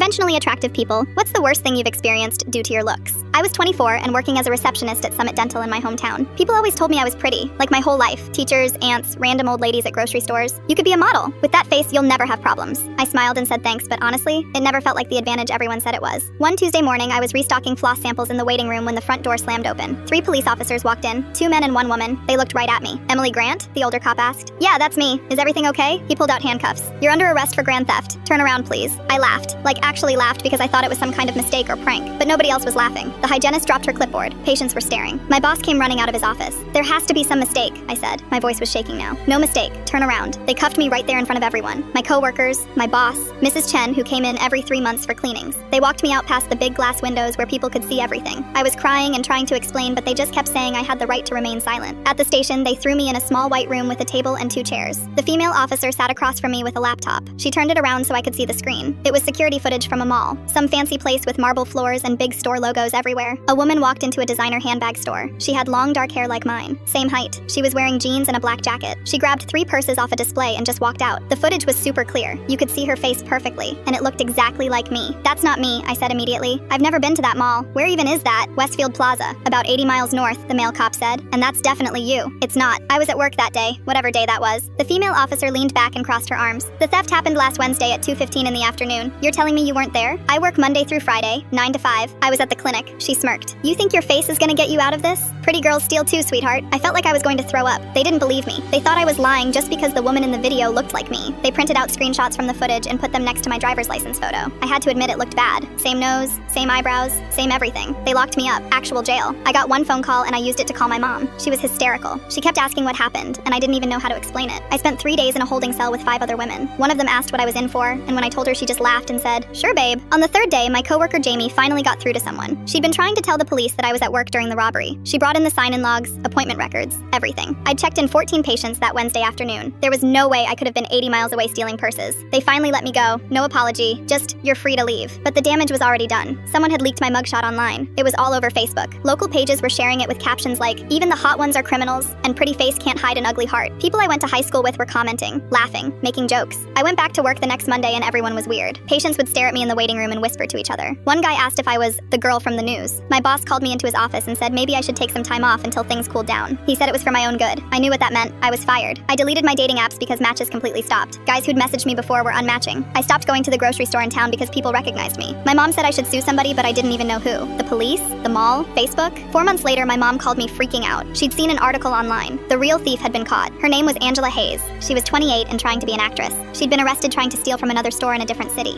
Conventionally attractive people, what's the worst thing you've experienced due to your looks? I was 24 and working as a receptionist at Summit Dental in my hometown. People always told me I was pretty, like my whole life. Teachers, aunts, random old ladies at grocery stores. You could be a model. With that face, you'll never have problems. I smiled and said thanks, but honestly, it never felt like the advantage everyone said it was. One Tuesday morning, I was restocking floss samples in the waiting room when the front door slammed open. 3 police officers walked in, 2 men and 1 woman. They looked right at me. "Emily Grant?" the older cop asked. "Yeah, that's me. Is everything okay?" He pulled out handcuffs. "You're under arrest for grand theft. Turn around, please." I laughed. Like, actually laughed because I thought it was some kind of mistake or prank, but nobody else was laughing. The hygienist dropped her clipboard. Patients were staring. My boss came running out of his office. "There has to be some mistake," I said. My voice was shaking now. "No mistake. Turn around." They cuffed me right there in front of everyone. My coworkers, my boss, Mrs. Chen, who came in every 3 months for cleanings. They walked me out past the big glass windows where people could see everything. I was crying and trying to explain, but they just kept saying I had the right to remain silent. At the station, they threw me in a small white room with a table and 2 chairs. The female officer sat across from me with a laptop. She turned it around so I could see the screen. It was security footage from a mall, some fancy place with marble floors and big store logos everywhere. A woman walked into a designer handbag store. She had long dark hair like mine, same height. She was wearing jeans and a black jacket. She grabbed 3 purses off a display and just walked out. The footage was super clear. You could see her face perfectly, and it looked exactly like me. "That's not me," I said immediately. "I've never been to that mall. Where even is that?" "Westfield Plaza, about 80 miles north," the male cop said. "And that's definitely you." "It's not. I was at work that day, whatever day that was." The female officer leaned back and crossed her arms. "The theft happened last Wednesday at 2:15 in the afternoon. You're telling me you weren't there?" "I work Monday through Friday, 9 to 5. I was at the clinic." She smirked. "You think your face is gonna get you out of this? Pretty girls steal too, sweetheart." I felt like I was going to throw up. They didn't believe me. They thought I was lying just because the woman in the video looked like me. They printed out screenshots from the footage and put them next to my driver's license photo. I had to admit it looked bad. Same nose, same eyebrows, same everything. They locked me up. Actual jail. I got 1 phone call and I used it to call my mom. She was hysterical. She kept asking what happened, and I didn't even know how to explain it. I spent 3 days in a holding cell with 5 other women. One of them asked what I was in for, and when I told her, she just laughed and said, "Sure, babe." On the 3rd day, my coworker Jamie finally got through to someone. She'd been trying to tell the police that I was at work during the robbery. She brought in the sign-in logs, appointment records, everything. I'd checked in 14 patients that Wednesday afternoon. There was no way I could have been 80 miles away stealing purses. They finally let me go. No apology, just, "You're free to leave." But the damage was already done. Someone had leaked my mugshot online. It was all over Facebook. Local pages were sharing it with captions like, "Even the hot ones are criminals," and "Pretty face can't hide an ugly heart." People I went to high school with were commenting, laughing, making jokes. I went back to work the next Monday and everyone was weird. Patients would stare at me in the waiting room and whisper to each other. One guy asked if I was the girl from the news. My boss called me into his office and said maybe I should take some time off until things cooled down. He said it was for my own good. I knew what that meant. I was fired. I deleted my dating apps because matches completely stopped. Guys who'd messaged me before were unmatching. I stopped going to the grocery store in town because people recognized me. My mom said I should sue somebody, but I didn't even know who. The police? The mall? Facebook? 4 months later, my mom called me freaking out. She'd seen an article online. The real thief had been caught. Her name was Angela Hayes. She was 28 and trying to be an actress. She'd been arrested trying to steal from another store in a different city.